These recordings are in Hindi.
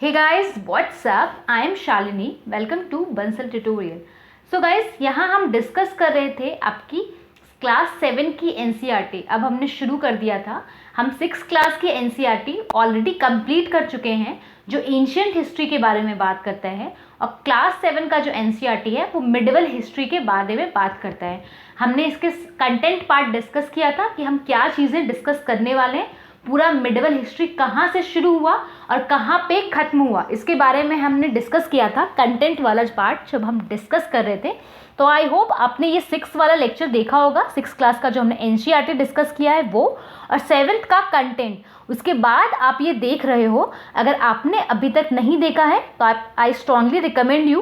Hey guys, what's up? I am Shalini. Welcome to Bansal Tutorial. So guys, यहाँ हम डिस्कस कर रहे थे आपकी क्लास 7 की एनसीईआरटी। अब हमने शुरू कर दिया था। हम 6 क्लास की एनसीईआरटी ऑलरेडी कंप्लीट कर चुके हैं, जो एंशियंट हिस्ट्री के बारे में बात करता है। और क्लास 7 का जो एनसीईआरटी है वो मिडिवल हिस्ट्री के बारे में बात करता है। हमने इसके कंटेंट पार्ट डिस्कस किया था कि हम क्या चीज़ें डिस्कस करने वाले हैं, पूरा मिडिवल हिस्ट्री कहाँ से शुरू हुआ और कहाँ पे ख़त्म हुआ, इसके बारे में हमने डिस्कस किया था। कंटेंट वाला पार्ट जब हम डिस्कस कर रहे थे, तो आई होप आपने ये 6 वाला लेक्चर देखा होगा। 6 क्लास का जो हमने एनसीईआरटी डिस्कस किया है वो, और 7th का कंटेंट। उसके बाद आप ये देख रहे हो। अगर आपने अभी तक नहीं देखा है तो आई स्ट्रांगली रिकमेंड यू,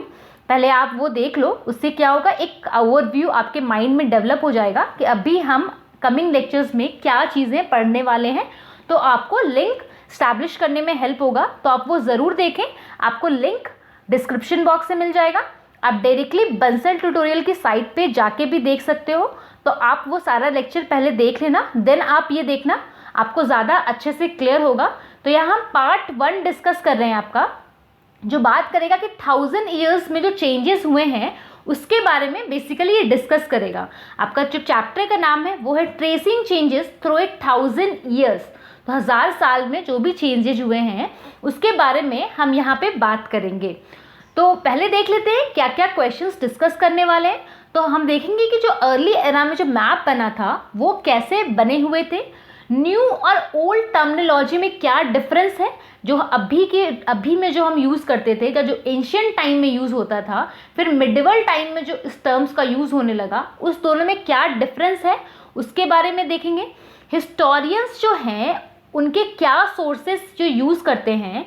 पहले आप वो देख लो। उससे क्या होगा, एक ओवरव्यू आपके माइंड में डेवलप हो जाएगा कि अभी हम कमिंग लेक्चर्स में क्या चीज़ें पढ़ने वाले हैं। तो आपको लिंक स्टैब्लिश करने में हेल्प होगा, तो आप वो ज़रूर देखें। आपको लिंक डिस्क्रिप्शन बॉक्स से मिल जाएगा। आप डायरेक्टली बंसल ट्यूटोरियल की साइट पे जाके भी देख सकते हो। तो आप वो सारा लेक्चर पहले देख लेना, देन आप ये देखना, आपको ज़्यादा अच्छे से क्लियर होगा। तो यहाँ हम पार्ट 1 डिस्कस कर रहे हैं आपका, जो बात करेगा कि 1000 ईयर्स में जो चेंजेस हुए हैं उसके बारे में बेसिकली ये डिस्कस करेगा। आपका जो चैप्टर का नाम है वो है tracing changes through a 1000 years. तो 1000 साल में जो भी चेंजेज हुए हैं उसके बारे में हम यहाँ पे बात करेंगे। तो पहले देख लेते हैं क्या क्या क्वेश्चंस डिस्कस करने वाले हैं। तो हम देखेंगे कि जो अर्ली एरा में जो मैप बना था वो कैसे बने हुए थे, न्यू और ओल्ड टर्मिनोलॉजी में क्या डिफरेंस है, जो अभी में जो हम यूज़ करते थे, या जो एंशियंट टाइम में यूज़ होता था, फिर मिडिवल टाइम में जो इस टर्म्स का यूज़ होने लगा, उस दोनों में क्या डिफरेंस है उसके बारे में देखेंगे। हिस्टोरियंस जो हैं उनके क्या सोर्सेस जो यूज़ करते हैं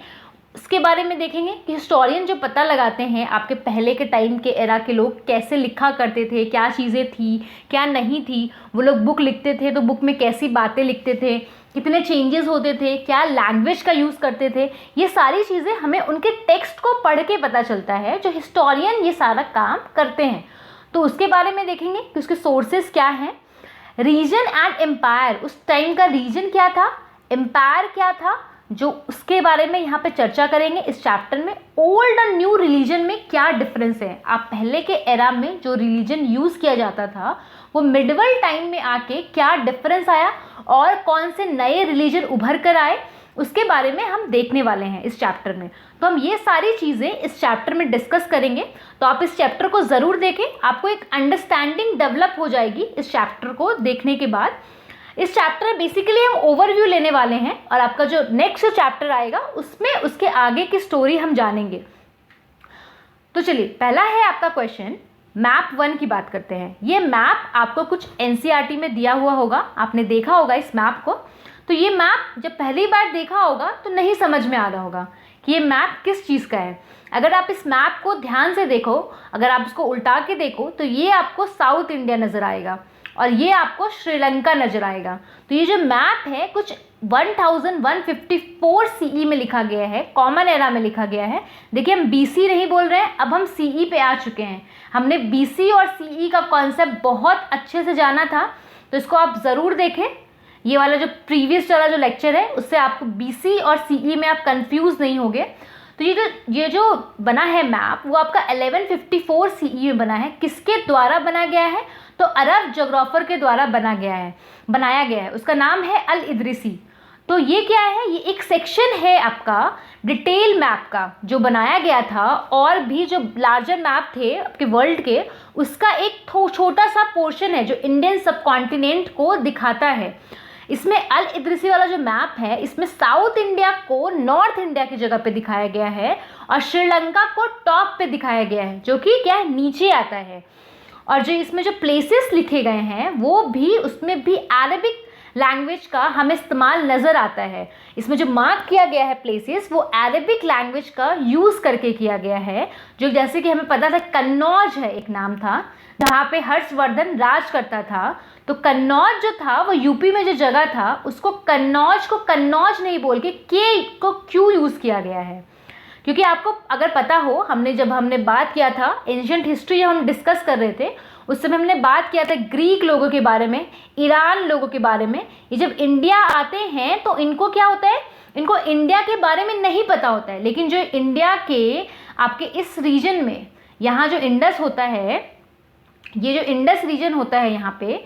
उसके बारे में देखेंगे कि हिस्टोरियन जो पता लगाते हैं आपके पहले के टाइम के एरा के लोग कैसे लिखा करते थे, क्या चीज़ें थी क्या नहीं थी, वो लोग बुक लिखते थे तो बुक में कैसी बातें लिखते थे, कितने चेंजेस होते थे, क्या लैंग्वेज का यूज़ करते थे। ये सारी चीज़ें हमें उनके टेक्स्ट को पढ़ के पता चलता है, जो हिस्टोरियन ये सारा काम करते हैं। तो उसके बारे में देखेंगे कि उसके सोर्सेस क्या हैं। रीजन एंड एम्पायर, उस टाइम का रीजन क्या था, एम्पायर क्या था, जो उसके बारे में यहाँ पे चर्चा करेंगे इस चैप्टर में। ओल्ड और न्यू रिलीजन में क्या डिफरेंस है, आप पहले के एरा में जो रिलीजन यूज़ किया जाता था वो मिडिवल टाइम में आके क्या डिफरेंस आया, और कौन से नए रिलीजन उभर कर आए, उसके बारे में हम देखने वाले हैं इस चैप्टर में। तो हम ये सारी चीज़ें इस चैप्टर में डिस्कस करेंगे। तो आप इस चैप्टर को ज़रूर देखें, आपको एक अंडरस्टैंडिंग डेवलप हो जाएगी इस चैप्टर को देखने के बाद। इस चैप्टर में बेसिकली हम ओवरव्यू लेने वाले हैं, और आपका जो नेक्स्ट चैप्टर आएगा उसमें उसके आगे की स्टोरी हम जानेंगे। तो चलिए, पहला है आपका क्वेश्चन, मैप 1 की बात करते हैं। ये मैप आपको कुछ एनसीईआरटी में दिया हुआ होगा, आपने देखा होगा इस मैप को। तो ये मैप जब पहली बार देखा होगा तो नहीं समझ में आ रहा होगा कि ये मैप किस चीज़ का है। अगर आप इस मैप को ध्यान से देखो, अगर आप इसको उल्टा के देखो, तो ये आपको साउथ इंडिया नज़र आएगा और ये आपको श्रीलंका नज़र आएगा। तो ये जो मैप है कुछ 1154 सीई में लिखा गया है, कॉमन एरा में लिखा गया है। देखिए, हम बीसी नहीं बोल रहे हैं, अब हम सीई पे आ चुके हैं। हमने बीसी और सीई का कॉन्सेप्ट बहुत अच्छे से जाना था, तो इसको आप ज़रूर देखें। ये वाला जो प्रीवियस वाला जो लेक्चर है उससे आपको बीसी और सीई में आप कंफ्यूज नहीं होंगे। तो ये जो बना है मैप वो आपका 1154 सीई में बना है। किसके द्वारा बना गया है, तो अरब जोग्राफर के द्वारा बनाया गया है। उसका नाम है अल इदरीसी। तो ये क्या है, ये एक सेक्शन है आपका डिटेल मैप का जो बनाया गया था, और भी जो लार्जर मैप थे आपके वर्ल्ड के उसका एक छोटा सा पोर्शन है जो इंडियन सब कॉन्टिनेंट को दिखाता है। इसमें अल इदरीसी वाला जो मैप है इसमें साउथ इंडिया को नॉर्थ इंडिया की जगह पे दिखाया गया है, और श्रीलंका को टॉप पे दिखाया गया है, जो कि क्या है, नीचे आता है। और जो इसमें जो प्लेसेस लिखे गए हैं वो भी, उसमें भी अरबिक लैंग्वेज का हमें इस्तेमाल नज़र आता है। इसमें जो मार्क किया गया है प्लेसेस वो अरबिक लैंग्वेज का यूज़ करके किया गया है। जो जैसे कि हमें पता था कन्नौज है, एक नाम था जहाँ पे हर्षवर्धन राज करता था। तो कन्नौज जो था वो यूपी में जो जगह था उसको कन्नौज को कन्नौज नहीं बोल के को क्यों यूज़ किया गया है, क्योंकि आपको अगर पता हो, जब हमने बात किया था एंशिएंट हिस्ट्री, हम डिस्कस कर रहे थे उस समय हमने बात किया था ग्रीक लोगों के बारे में, ईरान लोगों के बारे में। ये जब इंडिया आते हैं तो इनको क्या होता है, इनको इंडिया के बारे में नहीं पता होता है, लेकिन जो इंडिया के आपके इस रीजन में, यहाँ जो इंडस होता है, ये जो इंडस रीजन होता है यहाँ पे,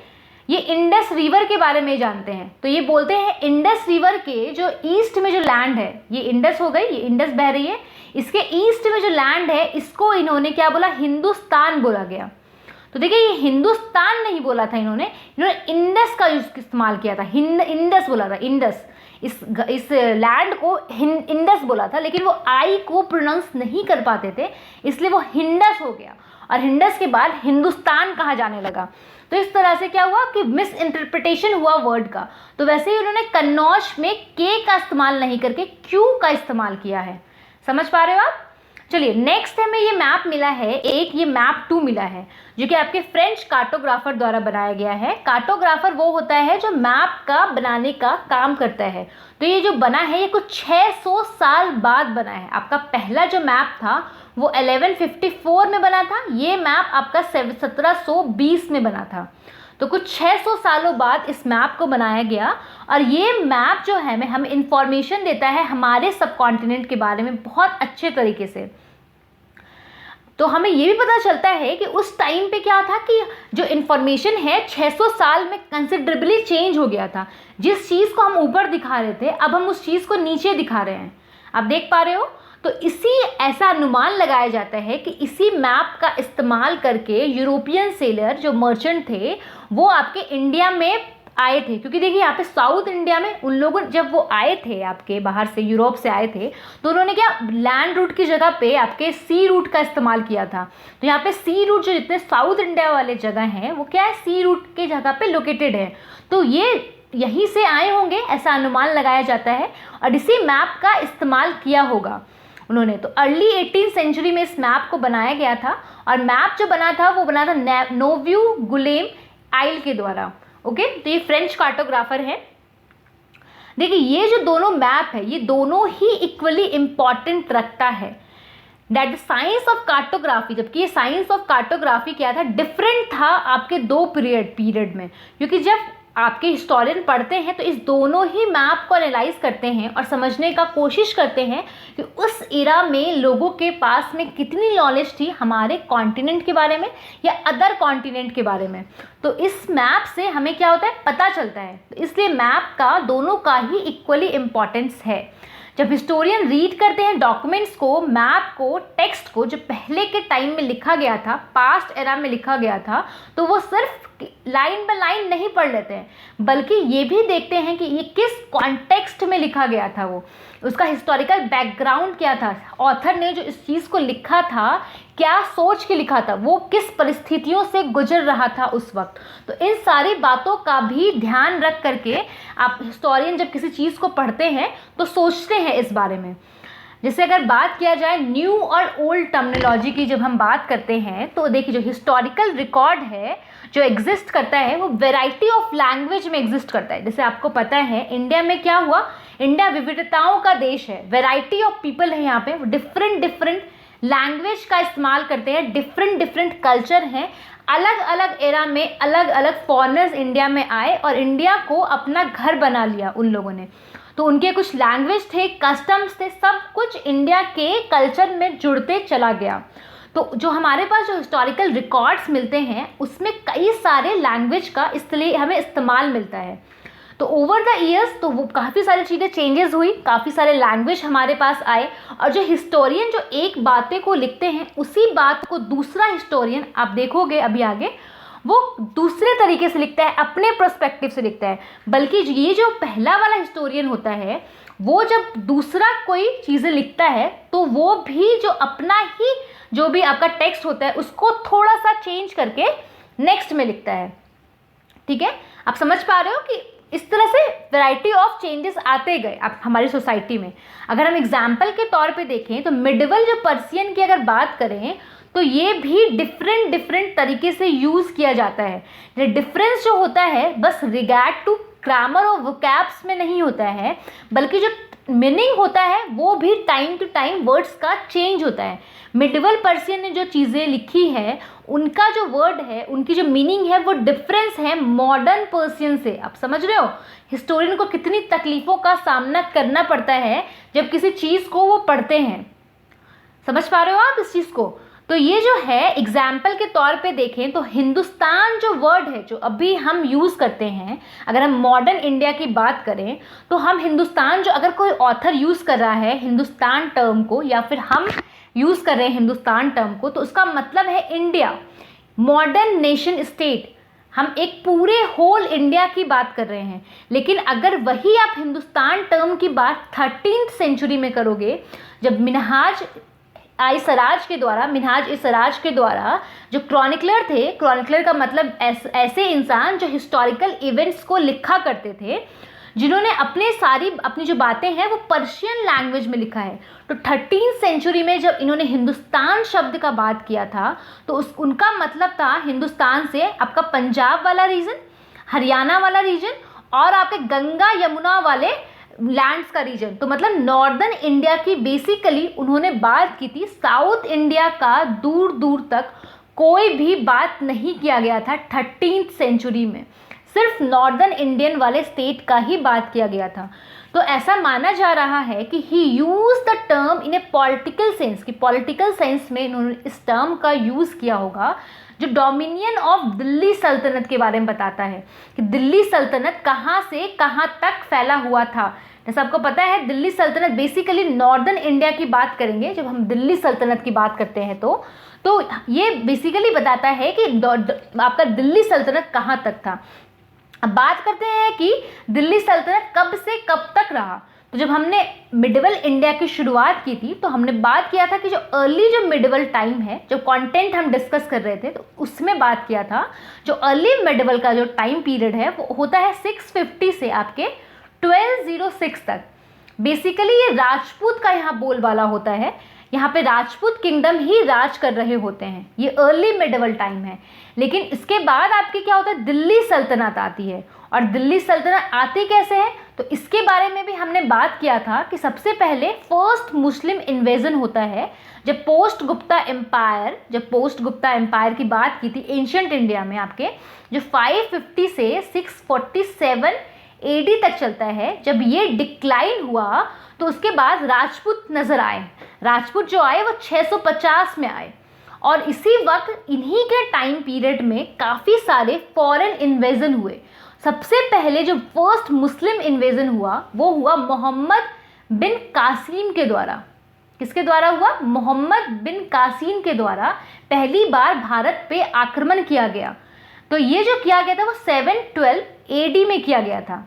ये इंडस रिवर के बारे में जानते हैं। तो ये बोलते हैं इंडस रिवर के जो ईस्ट में जो लैंड है, ये इंडस हो गई, ये इंडस बह रही है, इसके ईस्ट में जो लैंड है इसको इन्होंने क्या बोला, हिंदुस्तान बोला गया। तो देखिए ये हिंदुस्तान नहीं बोला था इन्होंने इंडस का इस्तेमाल किया था, इंडस बोला था, इंडस, इस लैंड को इंडस बोला था, लेकिन वो आई को प्रोनाउंस नहीं कर पाते थे, इसलिए वो हिंडस हो गया और हिंडस के बाद हिंदुस्तान कहा जाने लगा। तो इस तरह से क्या हुआ कि मिस इंटरप्रिटेशन हुआ वर्ड का। तो वैसे ही उन्होंने कन्नौज में के का इस्तेमाल नहीं करके क्यू का इस्तेमाल किया है। समझ पा रहे हो आप? चलिए नेक्स्ट हमें ये मैप मिला है, एक ये मैप 2 मिला है जो कि आपके फ्रेंच कार्टोग्राफर द्वारा बनाया गया है। कार्टोग्राफर वो होता है जो मैप का बनाने का काम करता है। तो ये जो बना है ये कुछ 600 साल बाद बना है। आपका पहला जो मैप था वो 1154 में बना था, ये मैप आपका 1720 में बना था। तो कुछ 600 सालों बाद इस मैप को बनाया गया और ये मैप जो है हमें इंफॉर्मेशन देता है हमारे सब कॉन्टिनेंट के बारे में बहुत अच्छे तरीके से। तो हमें ये भी पता चलता है कि उस टाइम पे क्या था कि जो इन्फॉर्मेशन है 600 साल में कंसिडरेबली चेंज हो गया था। जिस चीज़ को हम ऊपर दिखा रहे थे अब हम उस चीज़ को नीचे दिखा रहे हैं। आप देख पा रहे हो? तो इसी ऐसा अनुमान लगाया जाता है कि इसी मैप का इस्तेमाल करके यूरोपियन सेलर जो मर्चेंट थे वो आपके इंडिया में आए थे। क्योंकि देखिए यहाँ पे साउथ इंडिया में उन लोगों जब वो आए थे आपके बाहर से यूरोप से आए थे तो उन्होंने क्या लैंड रूट की जगह पे आपके सी रूट का इस्तेमाल किया था। तो यहाँ पे सी रूट जो जितने साउथ इंडिया वाले जगह हैं वो क्या है, सी रूट के जगह पे लोकेटेड है। तो ये यहीं से आए होंगे ऐसा अनुमान लगाया जाता है और इसी मैप का इस्तेमाल किया होगा उन्होंने। तो अर्ली 18th सेंचुरी में इस मैप को बनाया गया था और मैप जो बना था वो बना था नोव्यू गुलेम आइल के द्वारा। ओके, तो ये फ्रेंच कार्टोग्राफर है। देखिए ये जो दोनों मैप है ये दोनों ही इक्वली इंपॉर्टेंट रखता है that the science of cartography. जबकि ये साइंस ऑफ कार्टोग्राफी क्या था, डिफरेंट था आपके दो पीरियड में। क्योंकि जब आपके हिस्टोरियन पढ़ते हैं तो इस दोनों ही मैप को एनालाइज करते हैं और समझने का कोशिश करते हैं कि उस एरा में लोगों के पास में कितनी नॉलेज थी हमारे कॉन्टिनेंट के बारे में या अदर कॉन्टिनेंट के बारे में। तो इस मैप से हमें क्या होता है पता चलता है। तो इसलिए मैप का दोनों का ही इक्वली इम्पॉर्टेंस है। जब हिस्टोरियन रीड करते हैं डॉक्यूमेंट्स को, मैप को, टेक्स्ट को जो पहले के टाइम में लिखा गया था, पास्ट एरा में लिखा गया था, तो वो सिर्फ लाइन बाय लाइन नहीं पढ़ लेते हैं बल्कि ये भी देखते हैं कि ये किस कॉन्टेक्स्ट में लिखा गया था, वो उसका हिस्टोरिकल बैकग्राउंड क्या था, ऑथर ने जो इस चीज़ को लिखा था क्या सोच के लिखा था, वो किस परिस्थितियों से गुजर रहा था उस वक्त। तो इन सारी बातों का भी ध्यान रख करके आप हिस्टोरियन जब किसी चीज़ को पढ़ते हैं तो सोचते हैं इस बारे में। जैसे अगर बात किया जाए न्यू और ओल्ड टर्मिनोलॉजी की जब हम बात करते हैं तो देखिए जो हिस्टोरिकल रिकॉर्ड है जो एग्जिस्ट करता है वो वैरायटी ऑफ लैंग्वेज में एग्जिस्ट करता है। जैसे आपको पता है इंडिया में क्या हुआ, इंडिया विविधताओं का देश है, वैरायटी ऑफ पीपल है यहाँ पे, डिफरेंट लैंग्वेज का इस्तेमाल करते हैं, डिफरेंट कल्चर हैं, अलग अलग एरा में अलग अलग फॉरेनर्स इंडिया में आए और इंडिया को अपना घर बना लिया उन लोगों ने। तो उनके कुछ लैंग्वेज थे, कस्टम्स थे, सब कुछ इंडिया के कल्चर में जुड़ते चला गया। तो जो हमारे पास जो हिस्टोरिकल रिकॉर्ड्स मिलते हैं उसमें कई सारे लैंग्वेज का इसलिए हमें इस्तेमाल मिलता है। तो ओवर द ईयर्स तो वो काफ़ी सारी चीज़ें चेंजेस हुई, काफ़ी सारे लैंग्वेज हमारे पास आए और जो हिस्टोरियन जो एक बातें को लिखते हैं उसी बात को दूसरा हिस्टोरियन आप देखोगे अभी आगे वो दूसरे तरीके से लिखता है, अपने पर्सपेक्टिव से लिखता है। बल्कि ये जो पहला वाला हिस्टोरियन होता है वो जब दूसरा कोई चीज़ें लिखता है तो वो भी जो अपना ही जो भी आपका टेक्स्ट होता है उसको थोड़ा सा चेंज करके नेक्स्ट में लिखता है। ठीक है, आप समझ पा रहे हो कि इस तरह से वैरायटी ऑफ चेंजेस आते गए आप हमारी सोसाइटी में। अगर हम एग्जाम्पल के तौर पे देखें तो मिडिवल जो पर्सियन की अगर बात करें तो ये भी डिफरेंट तरीके से यूज़ किया जाता है। डिफरेंस जो होता है बस रिगार्ड टू ग्रामर और वोकैब्स में नहीं होता है बल्कि जो मीनिंग होता है वो भी टाइम टू टाइम वर्ड्स का चेंज होता है। मिडिवल पर्शियन ने जो चीज़ें लिखी है उनका जो वर्ड है, उनकी जो मीनिंग है वो डिफरेंस है मॉडर्न पर्शियन से। आप समझ रहे हो हिस्टोरियन को कितनी तकलीफ़ों का सामना करना पड़ता है जब किसी चीज़ को वो पढ़ते हैं। समझ पा रहे हो आप इस चीज़ को? तो ये जो है एग्जाम्पल के तौर पे देखें तो हिंदुस्तान जो वर्ड है जो अभी हम यूज़ करते हैं, अगर हम मॉडर्न इंडिया की बात करें तो हम हिंदुस्तान, जो अगर कोई ऑथर यूज़ कर रहा है हिंदुस्तान टर्म को या फिर हम यूज़ कर रहे हैं हिंदुस्तान टर्म को, तो उसका मतलब है इंडिया, मॉडर्न नेशन स्टेट। हम एक पूरे होल इंडिया की बात कर रहे हैं। लेकिन अगर वही आप हिंदुस्तान टर्म की बात 13th सेंचुरी में करोगे, जब मिनहाज ई सिराज के द्वारा जो क्रॉनिकलर थे, क्रॉनिकलर का मतलब ऐसे इंसान जो हिस्टोरिकल इवेंट्स को लिखा करते थे, जिन्होंने अपनी जो बातें हैं वो पर्शियन लैंग्वेज में लिखा है। तो 13th सेंचुरी में जब इन्होंने हिंदुस्तान शब्द का बात किया था तो उनका मतलब था हिंदुस्तान से आपका पंजाब वाला रीजन, हरियाणा वाला रीजन और आपके गंगा यमुना वाले लैंड्स का रीजन। तो मतलब नॉर्दर्न इंडिया की बेसिकली उन्होंने बात की थी। साउथ इंडिया का दूर दूर तक कोई भी बात नहीं किया गया था 13th सेंचुरी में, सिर्फ नॉर्दर्न इंडियन वाले स्टेट का ही बात किया गया था। तो ऐसा माना जा रहा है कि he use the term in a political sense, कि पॉलिटिकल सेंस में इन्होंने इस टर्म का यूज़ किया होगा, जो डोमिनियन ऑफ दिल्ली सल्तनत के बारे में बताता है कि दिल्ली सल्तनत कहाँ से कहाँ तक फैला हुआ था। जैसा आपको पता है दिल्ली सल्तनत बेसिकली नॉर्दर्न इंडिया की बात करेंगे जब हम दिल्ली सल्तनत की बात करते हैं तो ये बेसिकली बताता है कि आपका दिल्ली सल्तनत कहाँ तक था। अब बात करते हैं कि दिल्ली सल्तनत कब से कब तक रहा। तो जब हमने मिडिवल इंडिया की शुरुआत की थी तो हमने बात किया था कि जो मिडिवल टाइम है, जो कंटेंट हम डिस्कस कर रहे थे तो उसमें बात किया था जो अर्ली मिडिवल का जो टाइम पीरियड है वो होता है 650 से आपके 1206 तक। बेसिकली ये राजपूत का यहाँ बोलबाला होता है, यहाँ पे राजपूत किंगडम ही राज कर रहे होते हैं, ये अर्ली मिडिवल टाइम है। लेकिन इसके बाद आपकी क्या होता है, दिल्ली सल्तनत आती है। और दिल्ली सल्तनत आती कैसे है तो इसके बारे में भी हमने बात किया था कि सबसे पहले फर्स्ट मुस्लिम इन्वेजन होता है जब पोस्ट गुप्ता एम्पायर की बात की थी एंशिएंट इंडिया में, आपके जो 550 से 647 एडी तक चलता है। जब ये डिक्लाइन हुआ तो उसके बाद राजपूत नजर आए। राजपूत जो आए वो 650 में आए और इसी वक्त इन्हीं के टाइम पीरियड में काफ़ी सारे फॉरेन इन्वेजन हुए। सबसे पहले जो फर्स्ट मुस्लिम इन्वेजन हुआ वो हुआ मोहम्मद बिन कासिम के द्वारा। किसके द्वारा हुआ? मोहम्मद बिन कासिम के द्वारा पहली बार भारत पे आक्रमण किया गया। तो ये जो किया गया था वो 712 एडी में किया गया था।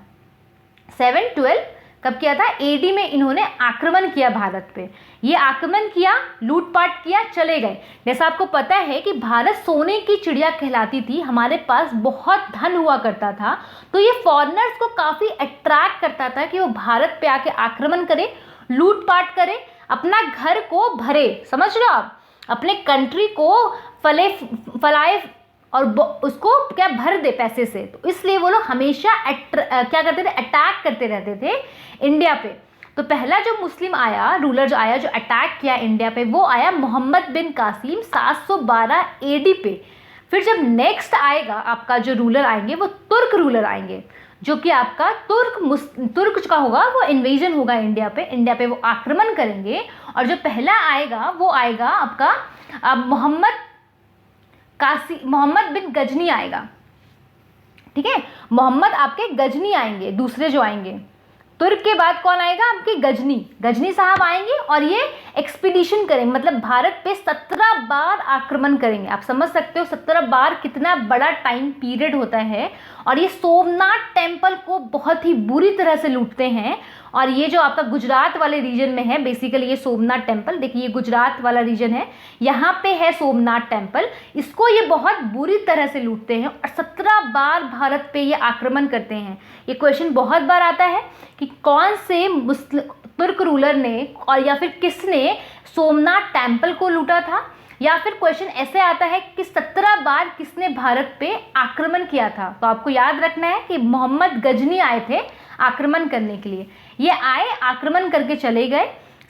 712 कब किया था? एडी में इन्होंने आक्रमण किया भारत पे। ये आक्रमण किया, लूटपाट किया, चले गए। जैसा आपको पता है कि भारत सोने की चिड़िया कहलाती थी, हमारे पास बहुत धन हुआ करता था, तो ये फॉरेनर्स को काफ़ी अट्रैक्ट करता था कि वो भारत पे आके आक्रमण करे, लूटपाट करे, अपना घर को भरे। समझ रहे हो आप? अपने कंट्री को फलाए और उसको क्या भर दे पैसे से। तो इसलिए वो लोग हमेशा क्या करते थे, अटैक करते रहते थे इंडिया पे। तो पहला जो मुस्लिम आया, रूलर जो आया, जो अटैक किया इंडिया पे, वो आया मोहम्मद बिन कासिम 712 एडी पे। फिर जब नेक्स्ट आएगा आपका जो रूलर आएंगे वो तुर्क रूलर आएंगे, जो कि आपका तुर्क का होगा, वो इन्वेजन होगा इंडिया पे वो आक्रमण करेंगे। और जो पहला आएगा वो आएगा आपका मोहम्मद बिन गजनी आएगा। ठीक है, मोहम्मद आपके गजनी आएंगे, दूसरे जो आएंगे। तुर्क के बाद कौन आएगा? आपके गजनी साहब आएंगे और ये एक्सपीडिशन करेंगे, मतलब भारत पे 17 बार आक्रमण करेंगे। आप समझ सकते हो 17 बार कितना बड़ा टाइम पीरियड होता है। और ये सोमनाथ टेम्पल को बहुत ही बुरी तरह से लूटते हैं। और ये जो आपका गुजरात वाले रीजन में है, बेसिकली ये सोमनाथ टेम्पल, देखिए ये गुजरात वाला रीजन है, यहाँ पे है सोमनाथ टेम्पल, इसको ये बहुत बुरी तरह से लूटते हैं और 17 बार भारत पे ये आक्रमण करते हैं। ये क्वेश्चन बहुत बार आता है कि कौन से तुर्क रूलर ने और या फिर किसने सोमनाथ टेम्पल को लूटा था, या फिर क्वेश्चन ऐसे आता है कि 17 बार किसने भारत पे आक्रमण किया था। तो आपको याद रखना है कि मोहम्मद गजनी आए थे आक्रमण करने के लिए। ये आए, आक्रमण करके चले गए।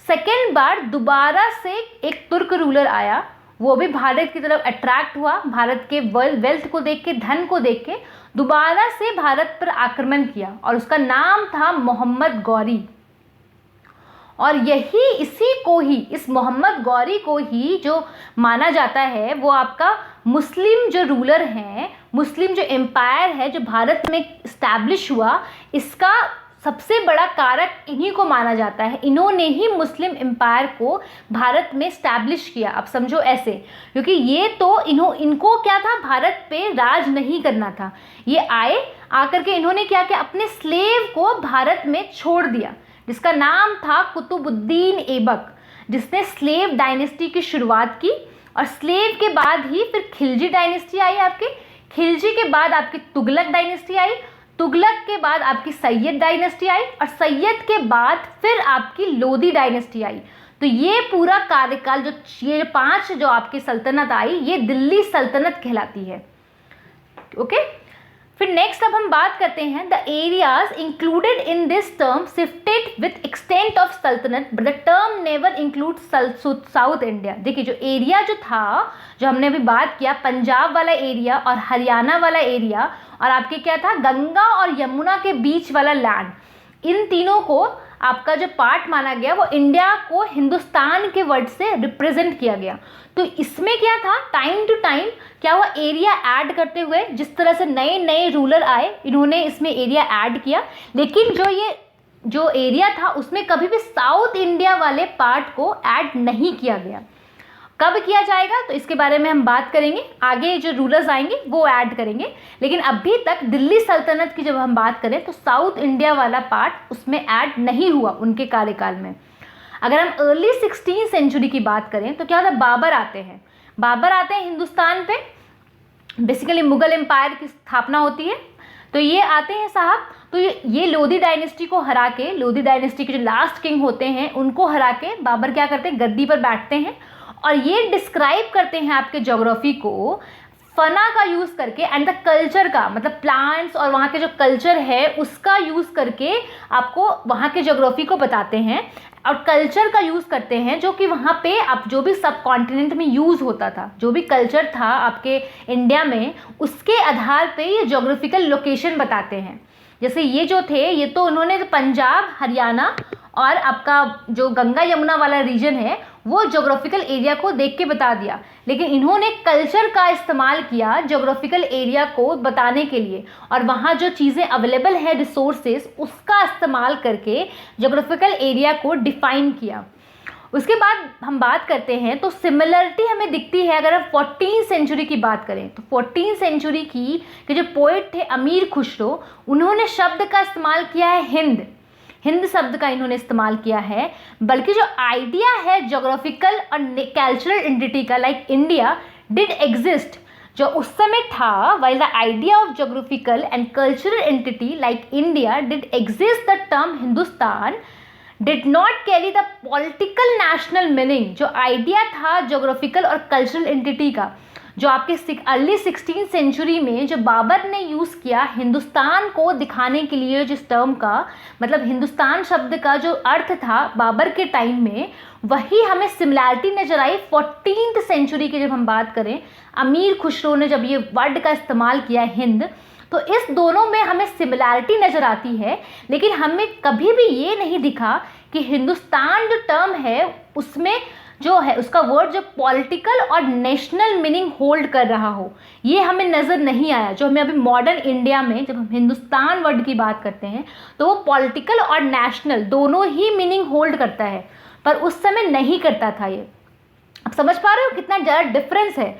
सेकेंड बार दोबारा से एक तुर्क रूलर आया, वो भी भारत की तरफ अट्रैक्ट हुआ, भारत के वेल्थ को देख के, धन को देख के दोबारा से भारत पर आक्रमण किया, और उसका नाम था मोहम्मद गौरी। और यही इसी को ही, इस मोहम्मद गौरी को ही जो माना जाता है वो आपका मुस्लिम जो रूलर हैं, मुस्लिम जो एम्पायर है जो भारत में इस्टेब्लिश हुआ, इसका सबसे बड़ा कारक इन्हीं को माना जाता है। इन्होंने ही मुस्लिम एम्पायर को भारत में इस्टेब्लिश किया। अब समझो ऐसे, क्योंकि ये तो इनको क्या था, भारत पे राज नहीं करना था। ये आए, आकर के इन्होंने क्या किया, अपने स्लेव को भारत में छोड़ दिया, जिसका नाम था कुतुबुद्दीन ऐबक, जिसने स्लेव डायनेस्टी की शुरुआत की। और स्लेव के बाद ही फिर खिलजी डायनेस्टी आई आपकी, खिलजी के बाद आपकी तुगलक डायनेस्टी आई, तुगलक के बाद आपकी सैयद डायनेस्टी आई, और सैयद के बाद फिर आपकी लोधी डायनेस्टी आई। तो ये पूरा कार्यकाल जो ये 5 जो आपकी सल्तनत आई, ये दिल्ली सल्तनत कहलाती है। ओके, फिर नेक्स्ट अब हम बात करते हैं the areas included in this term shifted with extent of सल्तनत, but the term never include south India. देखिए जो एरिया जो था, जो हमने अभी बात किया, पंजाब वाला एरिया और हरियाणा वाला एरिया, और आपके क्या था, गंगा और यमुना के बीच वाला लैंड, इन तीनों को आपका जो पार्ट माना गया वो इंडिया को हिंदुस्तान के वर्ड से रिप्रेजेंट किया गया। तो इसमें क्या था, टाइम टू टाइम क्या हुआ, एरिया ऐड करते हुए, जिस तरह से नए नए रूलर आए, इन्होंने इसमें एरिया ऐड किया, लेकिन जो एरिया था उसमें कभी भी साउथ इंडिया वाले पार्ट को ऐड नहीं किया गया। कब किया जाएगा तो इसके बारे में हम बात करेंगे, आगे जो रूलर्स आएंगे वो ऐड करेंगे। लेकिन अभी तक दिल्ली सल्तनत की जब हम बात करें तो साउथ इंडिया वाला पार्ट उसमें ऐड नहीं हुआ उनके कार्यकाल में। अगर हम अर्ली 16th सेंचुरी की बात करें तो क्या होता है, बाबर आते हैं हिंदुस्तान पे, बेसिकली मुगल एम्पायर की स्थापना होती है। तो ये आते हैं साहब, तो ये लोधी डायनेस्टी को हरा के, लोधी डायनेस्टी के जो लास्ट किंग होते हैं उनको हरा के बाबर क्या करते हैं, गद्दी पर बैठते हैं, और ये डिस्क्राइब करते हैं आपके ज्योग्राफी को फना का यूज़ करके एंड द कल्चर का, मतलब प्लांट्स और वहाँ के जो कल्चर है उसका यूज़ करके आपको वहाँ के ज्योग्राफी को बताते हैं, और कल्चर का यूज़ करते हैं जो कि वहाँ पे आप जो भी सब कॉन्टिनेंट में यूज़ होता था, जो भी कल्चर था आपके इंडिया में, उसके आधार पे ये ज्योग्राफिकल लोकेशन बताते हैं। जैसे ये जो थे, ये तो उन्होंने पंजाब, हरियाणा और आपका जो गंगा यमुना वाला रीजन है वो ज्योग्राफिकल एरिया को देख के बता दिया, लेकिन इन्होंने कल्चर का इस्तेमाल किया ज्योग्राफिकल एरिया को बताने के लिए, और वहाँ जो चीज़ें अवेलेबल है रिसोर्सेज उसका इस्तेमाल करके ज्योग्राफिकल एरिया को डिफाइन किया। उसके बाद हम बात करते हैं तो सिमिलरिटी हमें दिखती है। अगर हम 14th सेंचुरी की बात करें तो 14th सेंचुरी की के जो पोइट थे अमीर खुसरो, उन्होंने शब्द का इस्तेमाल किया है हिंद शब्द का इन्होंने इस्तेमाल किया है। बल्कि जो आइडिया है ज्योग्राफिकल और कल्चरल एंटिटी का, लाइक इंडिया डिड एग्जिस्ट, जो उस समय था, while the idea of geographical and cultural entity like India did exist, the term Hindustan did not carry the political national meaning. जो आइडिया था ज्योग्राफिकल और कल्चरल एंटिटी का, जो आपके अर्ली 16th सेंचुरी में जो बाबर ने यूज़ किया हिंदुस्तान को दिखाने के लिए, जिस टर्म का मतलब हिंदुस्तान शब्द का जो अर्थ था बाबर के टाइम में, वही हमें सिमिलैरिटी नजर आई 14th सेंचुरी की। जब हम बात करें अमीर खुसरो ने जब ये वर्ड का इस्तेमाल किया हिंद, तो इस दोनों में हमें सिमिलैरिटी नज़र आती है, लेकिन हमें कभी भी ये नहीं दिखा कि हिंदुस्तान जो टर्म है उसमें जो है उसका वर्ड जो पॉलिटिकल और नेशनल मीनिंग होल्ड कर रहा हो, ये हमें नज़र नहीं आया। जो हमें अभी मॉडर्न इंडिया में जब हम हिंदुस्तान वर्ड की बात करते हैं तो वो पॉलिटिकल और नेशनल दोनों ही मीनिंग होल्ड करता है, पर उस समय नहीं करता था ये। अब समझ पा रहे हो कितना ज़्यादा डिफरेंस है।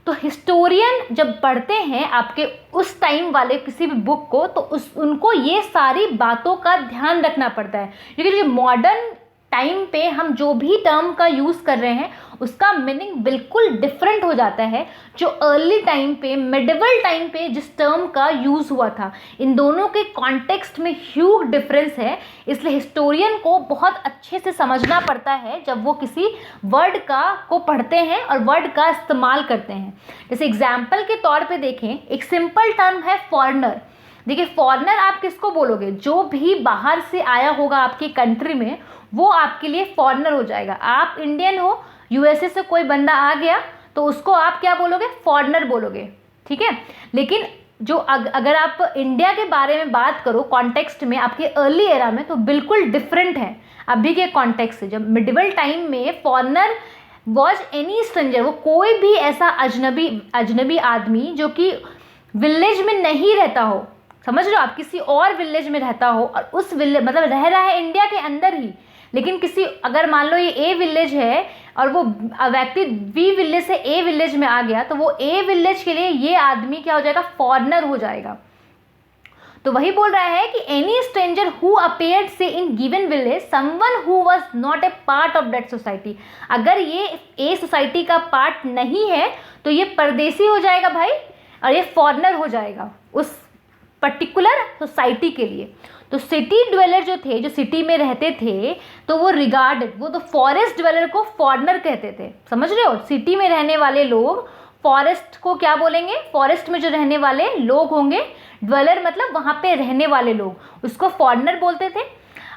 तो हिस्टोरियन जब पढ़ते हैं आपके उस टाइम वाले किसी भी बुक को, तो उनको ये सारी बातों का ध्यान रखना पड़ता है, क्योंकि जो मॉडर्न टाइम पे हम जो भी टर्म का यूज़ कर रहे हैं उसका मीनिंग बिल्कुल डिफरेंट हो जाता है जो अर्ली टाइम पे, मिडिवल टाइम पे जिस टर्म का यूज़ हुआ था। इन दोनों के कॉन्टेक्स्ट में ह्यूज डिफरेंस है, इसलिए हिस्टोरियन को बहुत अच्छे से समझना पड़ता है जब वो किसी वर्ड को पढ़ते हैं और वर्ड का इस्तेमाल करते हैं। जैसे एग्जाम्पल के तौर पे देखें, एक सिंपल टर्म है फॉरेनर। देखिए फॉरेनर आप किसको बोलोगे, जो भी बाहर से आया होगा आपकी कंट्री में वो आपके लिए फॉरेनर हो जाएगा। आप इंडियन हो, यूएसए से कोई बंदा आ गया तो उसको आप क्या बोलोगे, फॉरेनर बोलोगे, ठीक है। लेकिन जो अगर आप इंडिया के बारे में बात करो कॉन्टेक्स्ट में आपके अर्ली एरा में, तो बिल्कुल डिफरेंट है अभी के कॉन्टेक्स्ट से। जब मिडिवल टाइम में फॉरेनर वॉज एनी स्ट्रेंजर, वो कोई भी ऐसा अजनबी आदमी जो कि विलेज में नहीं रहता हो, समझ रहे हो आप, किसी और विलेज में रहता हो और उस विलेज मतलब रह रहा है इंडिया के अंदर ही, लेकिन किसी अगर मान लो ये ए विलेज है और वो व्यक्ति बी विलेज से ए विलेज में आ गया, तो वो ए विलेज के लिए ये आदमी क्या हो जाएगा, फॉरेनर हो जाएगा। तो वही बोल रहा है कि एनी स्ट्रेंजर हु अपीयर्ड से in given village someone who was not a part of that society, अगर ये ए सोसाइटी का पार्ट नहीं है तो ये परदेसी हो जाएगा भाई, और ये फॉरेनर हो जाएगा उस पर्टिकुलर सोसाइटी के लिए। तो सिटी ड्वेलर जो थे, जो सिटी में रहते थे, तो वो रिगार्डेड, वो तो फॉरेस्ट ड्वेलर को फॉरेनर कहते थे, समझ रहे हो। सिटी में रहने वाले लोग फॉरेस्ट को क्या बोलेंगे, फॉरेस्ट में जो रहने वाले लोग होंगे, ड्वेलर मतलब वहाँ पे रहने वाले लोग, उसको फॉरेनर बोलते थे।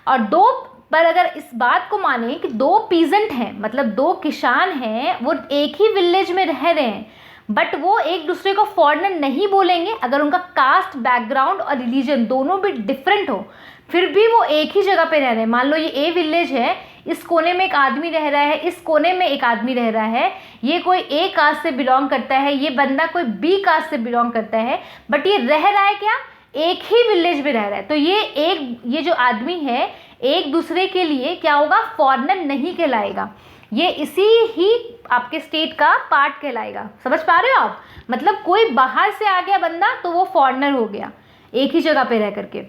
और दो पर अगर इस बात को माने कि दो पीजेंट हैं, मतलब दो किसान हैं, वो एक ही विलेज में रह रहे हैं, बट वो एक दूसरे को फॉरेनर नहीं बोलेंगे अगर उनका कास्ट बैकग्राउंड और रिलीजन दोनों भी डिफरेंट हो, फिर भी वो एक ही जगह पे रह रहे हैं। मान लो ये ए विलेज है, इस कोने में एक आदमी रह रहा है, इस कोने में एक आदमी रह रहा है, ये कोई ए कास्ट से बिलोंग करता है, ये बंदा कोई बी कास्ट से बिलोंग करता है, बट ये रह रहा है क्या, एक ही विलेज में रह रहा है। तो ये जो आदमी है एक दूसरे के लिए क्या होगा, फॉरेनर नहीं कहलाएगा, ये इसी ही आपके स्टेट का पार्ट कहलाएगा। समझ पा रहे हो आप, मतलब कोई बाहर से आ गया बंदा तो वो फॉरेनर हो गया एक ही जगह पे रह करके।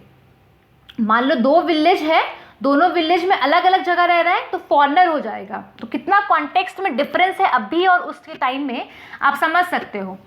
मान लो दो विलेज है, दोनों विलेज में अलग अलग जगह रह रहा है, तो फॉरेनर हो जाएगा। तो कितना कॉन्टेक्स्ट में डिफरेंस है अभी और उसके टाइम में, आप समझ सकते हो।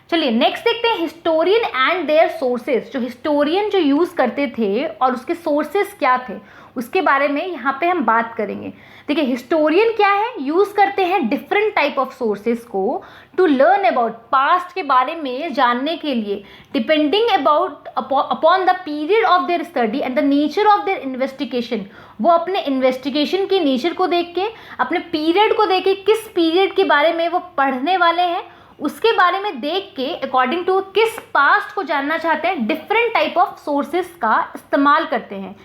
चलिए नेक्स्ट देखते हैं हिस्टोरियन एंड देयर सोर्सेज। जो हिस्टोरियन जो यूज़ करते थे और उसके सोर्सेज क्या थे उसके बारे में यहाँ पे हम बात करेंगे। देखिए हिस्टोरियन क्या है, यूज़ करते हैं डिफरेंट टाइप ऑफ सोर्सेज को टू लर्न अबाउट, पास्ट के बारे में जानने के लिए, depending about upon the period of their study and the nature of their investigation. वो अपने इन्वेस्टिगेशन के नेचर को देख के, अपने पीरियड को देख के, किस पीरियड के बारे में वो पढ़ने वाले हैं उसके बारे में देख के अकॉर्डिंग टू किस पास्ट को जानना चाहते हैं, डिफरेंट टाइप ऑफ सोर्सेज का इस्तेमाल करते हैं।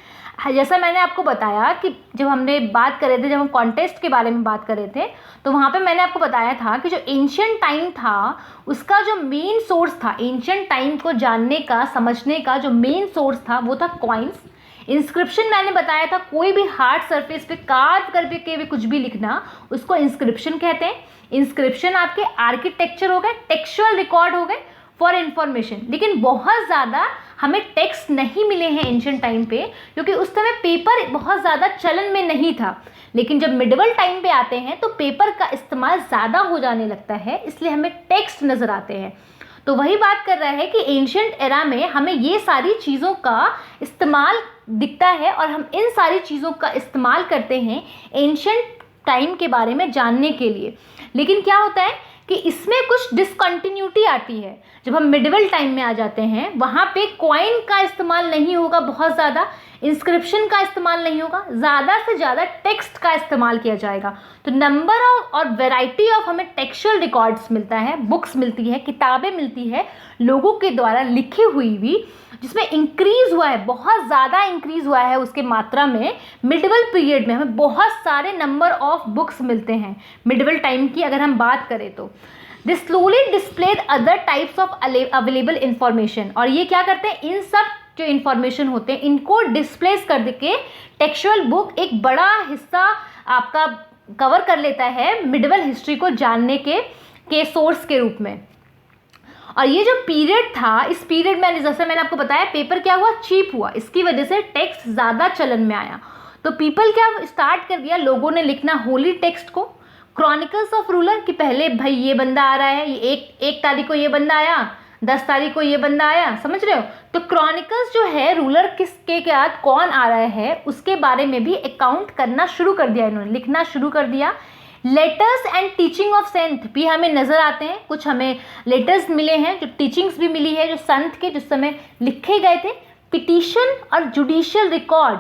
जैसा मैंने आपको बताया कि जब हमने बात कर रहे थे, जब हम कॉन्टेस्ट के बारे में बात कर रहे थे, तो वहाँ पे मैंने आपको बताया था कि जो एंशिएंट टाइम था उसका जो मेन सोर्स था, एंशिएंट टाइम को जानने का, समझने का जो मेन सोर्स था वो था कॉइन्स। इंस्क्रिप्शन मैंने बताया था, कोई भी हार्ड सरफेस पे कार्व करके भी कुछ भी लिखना उसको इंस्क्रिप्शन कहते हैं। इंस्क्रिप्शन आपके आर्किटेक्चर हो गए, टेक्सचुअल रिकॉर्ड हो गए फॉर इंफॉर्मेशन। लेकिन बहुत ज़्यादा हमें टेक्स्ट नहीं मिले हैं एंशिएंट टाइम पे, क्योंकि उस समय पेपर बहुत ज़्यादा चलन में नहीं था। लेकिन जब मिडिवल टाइम पे आते हैं तो पेपर का इस्तेमाल ज़्यादा हो जाने लगता है, इसलिए हमें टेक्स्ट नज़र आते हैं। तो वही बात कर रहा है कि एंशिएंट एरा में हमें ये सारी चीज़ों का इस्तेमाल दिखता है और हम इन सारी चीज़ों का इस्तेमाल करते हैं एंशिएंट टाइम के बारे में जानने के लिए। लेकिन क्या होता है कि इसमें कुछ डिसकंटिन्यूटी आती है। जब हम मिडिवल टाइम में आ जाते हैं वहाँ पे कॉइन का इस्तेमाल नहीं होगा, बहुत ज़्यादा इंस्क्रिप्शन का इस्तेमाल नहीं होगा, ज़्यादा से ज़्यादा टेक्स्ट का इस्तेमाल किया जाएगा। तो नंबर ऑफ और वैरायटी ऑफ हमें टेक्सचुअल रिकॉर्ड्स मिलता है, बुक्स मिलती है, किताबें मिलती है लोगों के द्वारा लिखी हुई भी, जिसमें इंक्रीज़ हुआ है, बहुत ज़्यादा इंक्रीज़ हुआ है उसके मात्रा में। मिडिवल पीरियड में हमें बहुत सारे नंबर ऑफ बुक्स मिलते हैं मिडिवल टाइम की अगर हम बात करें तो। This slowly displayed other types of available information. और ये क्या करते हैं, इन सब जो इन्फॉर्मेशन होते हैं इनको डिस्प्लेस कर के टेक्सचुअल बुक एक बड़ा हिस्सा आपका कवर कर लेता है मिडिवल हिस्ट्री को जानने के सोर्स के रूप में। और ये जो पीरियड था, इस पीरियड में जैसे मैंने आपको बताया पेपर क्या हुआ, चीप हुआ, इसकी वजह से टेक्स्ट ज़्यादा चलन में आया। तो पीपल क्या स्टार्ट कर दिया, लोगों ने लिखना होली टेक्स्ट को, क्रॉनिकल्स ऑफ रूलर कि पहले भाई ये बंदा आ रहा है, ये एक तारीख को ये बंदा आया, 10 तारीख को ये बंदा आया, समझ रहे हो। तो क्रॉनिकल्स जो है रूलर किसके बाद कौन आ रहा है उसके बारे में भी अकाउंट करना शुरू कर दिया, इन्होंने लिखना शुरू कर दिया। लेटर्स एंड टीचिंग ऑफ संत भी हमें नज़र आते हैं, कुछ हमें लेटर्स मिले हैं, जो टीचिंग्स भी मिली है जो संत के जिस समय लिखे गए थे। पिटीशन और जुडिशियल रिकॉर्ड,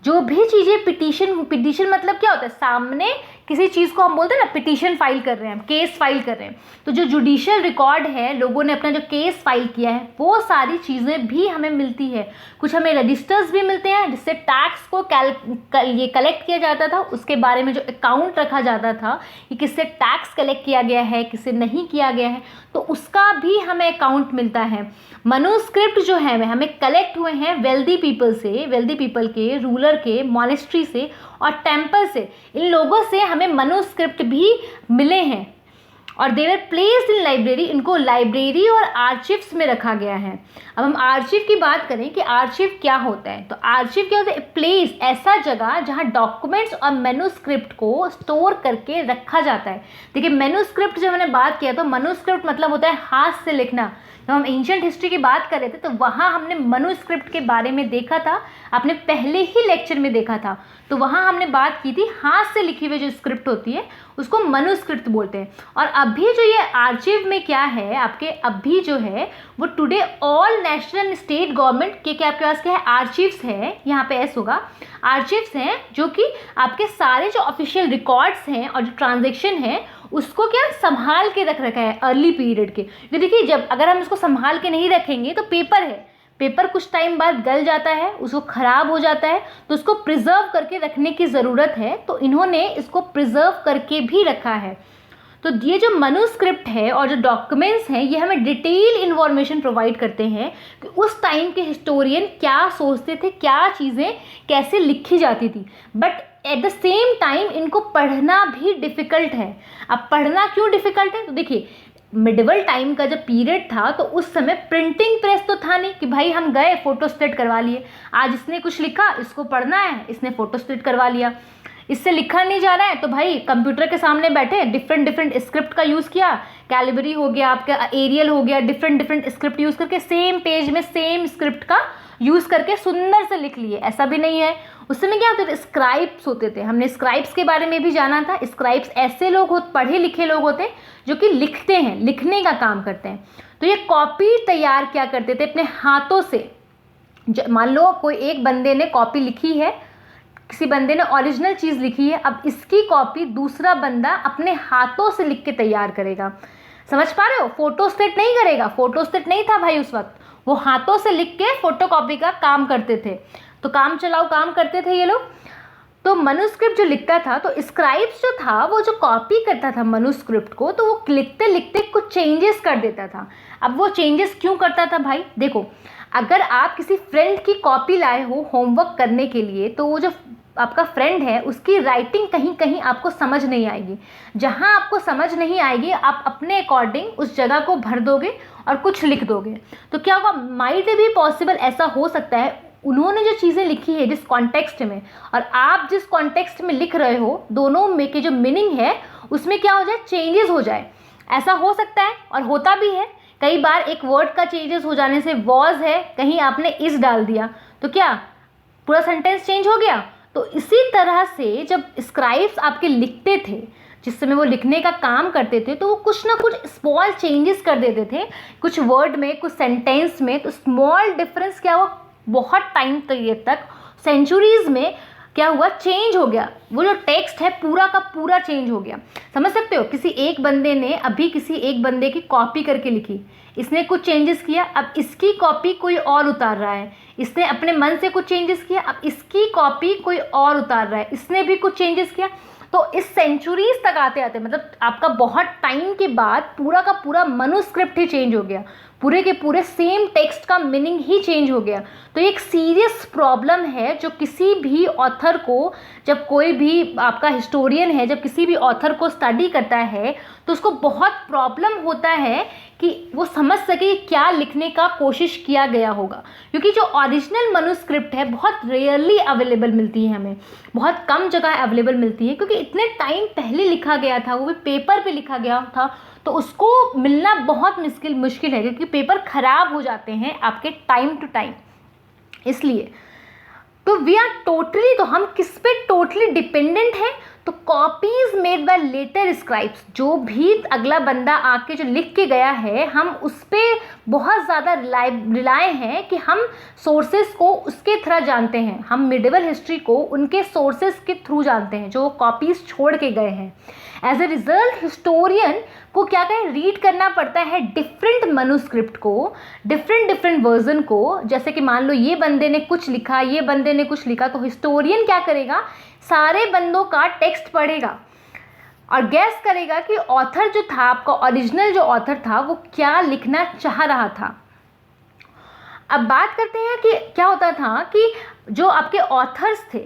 जो भी चीज़ें पिटीशन मतलब क्या होता है, सामने किसी चीज़ को हम बोलते हैं ना पिटीशन फाइल कर रहे हैं, केस फाइल कर रहे हैं, तो जो जुडिशियल रिकॉर्ड है, लोगों ने अपना जो केस फाइल किया है, वो सारी चीज़ें भी हमें मिलती है। कुछ हमें रजिस्टर्स भी मिलते हैं जिससे टैक्स को ये कलेक्ट किया जाता था, उसके बारे में जो अकाउंट रखा जाता था कि किससे टैक्स कलेक्ट किया गया है, किससे नहीं किया गया है, तो उसका भी हमें अकाउंट मिलता है। मनुस्क्रिप्ट जो है हमें कलेक्ट हुए हैं वेल्दी पीपल के, रूलर के, मॉनेस्ट्री से और टेम्पल से, इन लोगों से हमें मनुस्क्रिप्ट भी मिले हैं और दे वर प्लेस्ड इन लाइब्रेरी, इनको लाइब्रेरी और आर्चिव्स में रखा गया है। अब हम आर्चिव की बात करें कि आर्चिव क्या होता है, तो आर्चिव क्या होता है, प्लेस, ऐसा जगह जहां डॉक्यूमेंट्स और मैन्युस्क्रिप्ट को स्टोर करके रखा जाता है। देखिए मैन्युस्क्रिप्ट जब मैंने बात किया तो मैन्युस्क्रिप्ट मतलब होता है हाथ से लिखना। जब हम एंशिएंट हिस्ट्री की बात कर रहे थे तो वहाँ हमने मैन्युस्क्रिप्ट के बारे में देखा था, आपने पहले ही लेक्चर में देखा था, तो वहाँ हमने बात की थी हाथ से लिखी हुई जो स्क्रिप्ट होती है उसको मैन्युस्क्रिप्ट बोलते हैं। और अभी जो ये आर्चिव में क्या है आपके, अभी जो है वो today all national and state government के क्या आपके पास क्या है, आर्चिव्स है, यहाँ पे एस होगा, आर्चिव्स हैं जो कि आपके सारे जो ऑफिशियल रिकॉर्ड्स हैं और जो ट्रांजेक्शन है उसको क्या संभाल के रख रखा है अर्ली पीरियड के। तो देखिए जब अगर हम इसको संभाल के नहीं रखेंगे तो पेपर है, पेपर कुछ टाइम बाद गल जाता है, उसको ख़राब हो जाता है, तो उसको प्रिजर्व करके रखने की ज़रूरत है, तो इन्होंने इसको प्रिजर्व करके भी रखा है। तो ये जो मैन्युस्क्रिप्ट है और जो डॉक्यूमेंट्स हैं ये हमें डिटेल इन्फॉर्मेशन प्रोवाइड करते हैं कि उस टाइम के हिस्टोरियन क्या सोचते थे, क्या चीज़ें कैसे लिखी जाती थी, but at the same time इनको पढ़ना भी डिफ़िकल्ट है। अब पढ़ना क्यों डिफ़िकल्ट है, तो देखिए मिडिवल टाइम का जब पीरियड था तो उस समय प्रिंटिंग प्रेस तो था नहीं कि भाई हम गए फ़ोटोस्टेट करवा लिए, आज इसने कुछ लिखा इसको पढ़ना है, इसने फ़ोटोस्टेट करवा लिया, इससे लिखा नहीं जा रहा है तो भाई कंप्यूटर के सामने बैठे डिफरेंट स्क्रिप्ट का यूज़ किया, कैलिबरी हो गया आपका, एरियल हो गया, डिफरेंट स्क्रिप्ट यूज़ करके सेम पेज में सेम स्क्रिप्ट का यूज़ करके सुंदर से लिख लिए। ऐसा भी नहीं है, उस समय क्या होते थे, स्क्राइब्स होते थे, हमने स्क्राइब्स के बारे में भी जाना था। स्क्राइब्स ऐसे लोग पढ़े लिखे लोग होते जो कि लिखते हैं, लिखने का काम करते हैं। तो ये कॉपी तैयार क्या करते थे अपने हाथों से। मान लो कोई एक बंदे ने कॉपी लिखी है, किसी बंदे ने ओरिजिनल चीज़ लिखी है, अब इसकी कॉपी दूसरा बंदा अपने हाथों से लिख के तैयार करेगा। समझ पा रहे हो, फोटोस्टेट नहीं करेगा, फोटोस्टेट नहीं था भाई उस वक्त, वो हाथों से लिख के फोटोकॉपी का काम करते थे। तो काम चलाओ काम करते थे ये लोग। तो मनुस्क्रिप्ट जो लिखता था, तो स्क्राइब्स जो था वो जो कॉपी करता था मनुस्क्रिप्ट को, तो वो लिखते लिखते कुछ चेंजेस कर देता था। अब वो चेंजेस क्यों करता था भाई, देखो अगर आप किसी फ्रेंड की कॉपी लाए हो होमवर्क करने के लिए, तो वो जो आपका फ्रेंड है उसकी राइटिंग कहीं कहीं आपको समझ नहीं आएगी। जहाँ आपको समझ नहीं आएगी आप अपने अकॉर्डिंग उस जगह को भर दोगे और कुछ लिख दोगे। तो क्या होगा, माइट भी पॉसिबल ऐसा हो सकता है उन्होंने जो चीज़ें लिखी है जिस कॉन्टेक्स्ट में और आप जिस कॉन्टेक्स्ट में लिख रहे हो, दोनों में के जो मीनिंग है उसमें क्या हो जाए, चेंजेस हो जाए। ऐसा हो सकता है और होता भी है कई बार। एक वर्ड का चेंजेस हो जाने से वॉज है, कहीं आपने इस डाल दिया तो क्या पूरा सेंटेंस चेंज हो गया। तो इसी तरह से जब स्क्राइब्स आपके लिखते थे, जिस समय वो लिखने का काम करते थे, तो वो कुछ ना कुछ स्मॉल चेंजेस कर देते थे, कुछ वर्ड में, कुछ सेंटेंस में। तो स्मॉल डिफरेंस क्या हुआ, बहुत टाइम तक सेंचुरीज में क्या हुआ, चेंज हो गया। वो जो टेक्स्ट है पूरा का पूरा चेंज हो गया। समझ सकते हो, किसी एक बंदे ने अभी किसी एक बंदे की कॉपी करके लिखी, इसने कुछ चेंजेस किया, अब इसकी कॉपी कोई और उतार रहा है। इसने अपने मन से कुछ चेंजेस किया, अब इसकी कॉपी कोई और उतार रहा है, इसने भी कुछ चेंजेस किया। तो इस सेंचुरीज तक आते आते मतलब आपका बहुत टाइम के बाद पूरा का पूरा मनुस्क्रिप्ट ही चेंज हो गया, पूरे के पूरे सेम टेक्स्ट का मीनिंग ही चेंज हो गया। तो एक सीरियस प्रॉब्लम है जो किसी भी ऑथर को, जब कोई भी आपका हिस्टोरियन है जब किसी भी ऑथर को स्टडी करता है तो उसको बहुत प्रॉब्लम होता है कि वो समझ सके क्या लिखने का कोशिश किया गया होगा। क्योंकि जो ओरिजिनल मनुस्क्रिप्ट है बहुत रेयरली अवेलेबल मिलती है, हमें बहुत कम जगह अवेलेबल मिलती है, क्योंकि इतने टाइम पहले लिखा गया था, वो भी पेपर पे लिखा गया था, तो उसको मिलना बहुत मुश्किल है, क्योंकि पेपर ख़राब हो जाते हैं आपके टाइम टू टाइम। इसलिए तो वी आर टोटली, तो हम किस पे टोटली डिपेंडेंट हैं, तो copies made by later scribes, जो भी अगला बंदा आके जो लिख के गया है, हम उस पर बहुत ज़्यादा रिलाय हैं कि हम सोर्सेस को उसके थ्रू जानते हैं, हम मिडिवल हिस्ट्री को उनके सोर्सेस के थ्रू जानते हैं जो कॉपीज छोड़ के गए हैं। एज ए रिजल्ट हिस्टोरियन को क्या करें, रीड करना पड़ता है डिफरेंट मनुस्क्रिप्ट को, डिफरेंट वर्जन को। जैसे कि मान लो ये बंदे ने कुछ लिखा, ये बंदे ने कुछ लिखा, तो हिस्टोरियन क्या करेगा, सारे बंदों का टेक्स्ट पढ़ेगा और गैस करेगा कि ऑथर जो था, आपका ओरिजिनल जो ऑथर था, वो क्या लिखना चाह रहा था। अब बात करते हैं कि क्या होता था कि जो आपके ऑथर्स थे,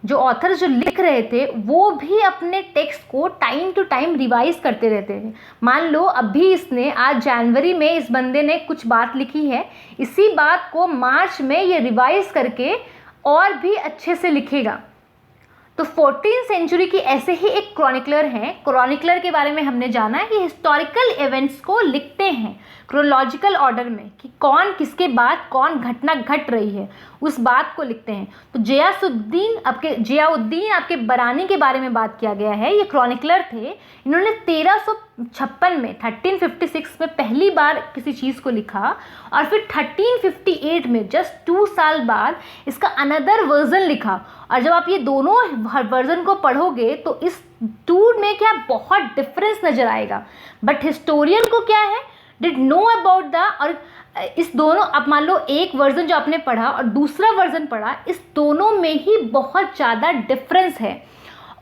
जो ऑथर्स जो लिख रहे थे, वो भी अपने टेक्स्ट को टाइम टू टाइम रिवाइज करते रहते थे। मान लो अभी इसने आज जनवरी में इस बंदे ने कुछ बात लिखी है, इसी बात को मार्च में ये रिवाइज करके और भी अच्छे से लिखेगा। तो 14th सेंचुरी की ऐसे ही एक क्रॉनिकलर हैं। क्रॉनिकलर के बारे में हमने जाना है कि हिस्टोरिकल इवेंट्स को लिखते हैं क्रोनोलॉजिकल ऑर्डर में, कि कौन किसके बाद कौन घटना घट रही है, उस बात को लिखते हैं। तो जियाउद्दीन आपके बरानी के बारे में बात किया गया है। ये क्रॉनिकलर थे, इन्होंने 1356 में 1356 में पहली बार किसी चीज़ को लिखा और फिर 1358 में जस्ट 2 साल बाद इसका अनदर वर्जन लिखा। और जब आप ये दोनों वर्जन को पढ़ोगे तो इस टूर में क्या बहुत डिफरेंस नज़र आएगा। बट हिस्टोरियन को क्या है, डिड नो अबाउट द, और इस दोनों, आप मान लो एक वर्जन जो आपने पढ़ा और दूसरा वर्जन पढ़ा, इस दोनों में ही बहुत ज़्यादा डिफरेंस है।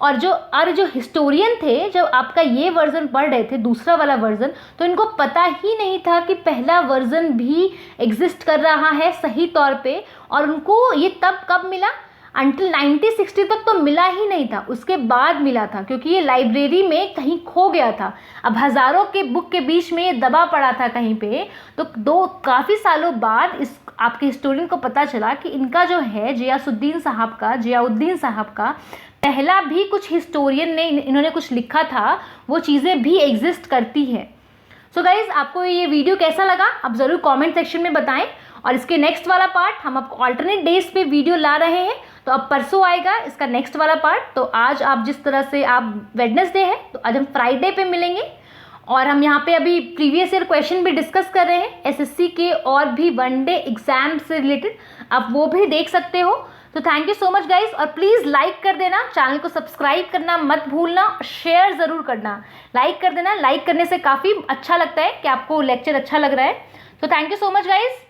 और जो हिस्टोरियन थे, जब आपका ये वर्जन पढ़ रहे थे, दूसरा वाला वर्जन, तो इनको पता ही नहीं था कि पहला वर्जन भी एग्जिस्ट कर रहा है सही तौर पे। और उनको ये तब कब मिला, अंटिल 1960 तक तो मिला ही नहीं था, उसके बाद मिला था, क्योंकि ये लाइब्रेरी में कहीं खो गया था। अब हज़ारों के बुक के बीच में ये दबा पड़ा था कहीं पे, तो काफ़ी सालों बाद इस आपके हिस्टोरियन को पता चला कि इनका जो है जियाउद्दीन साहब का पहला भी कुछ हिस्टोरियन ने, इन्होंने कुछ लिखा था, वो चीज़ें भी एग्जिस्ट करती है। सो गाइज़, आपको ये वीडियो कैसा लगा आप ज़रूर कमेंट सेक्शन में बताएं। और इसके नेक्स्ट वाला पार्ट हम आपको ऑल्टरनेट डेज पे वीडियो ला रहे हैं, तो अब परसों आएगा इसका नेक्स्ट वाला पार्ट। तो आज आप जिस तरह से आप वेडनेसडे है, तो आज हम फ्राइडे पे मिलेंगे। और हम यहाँ पे अभी प्रीवियस ईयर क्वेश्चन भी डिस्कस कर रहे हैं एसएससी के, और भी वनडे एग्जाम से रिलेटेड, आप वो भी देख सकते हो। तो thank you so much guys, और प्लीज़ लाइक कर देना, चैनल को सब्सक्राइब करना मत भूलना, और शेयर ज़रूर करना। लाइक कर देना, लाइक करने से काफ़ी अच्छा लगता है कि आपको लेक्चर अच्छा लग रहा है। तो thank you so much guys.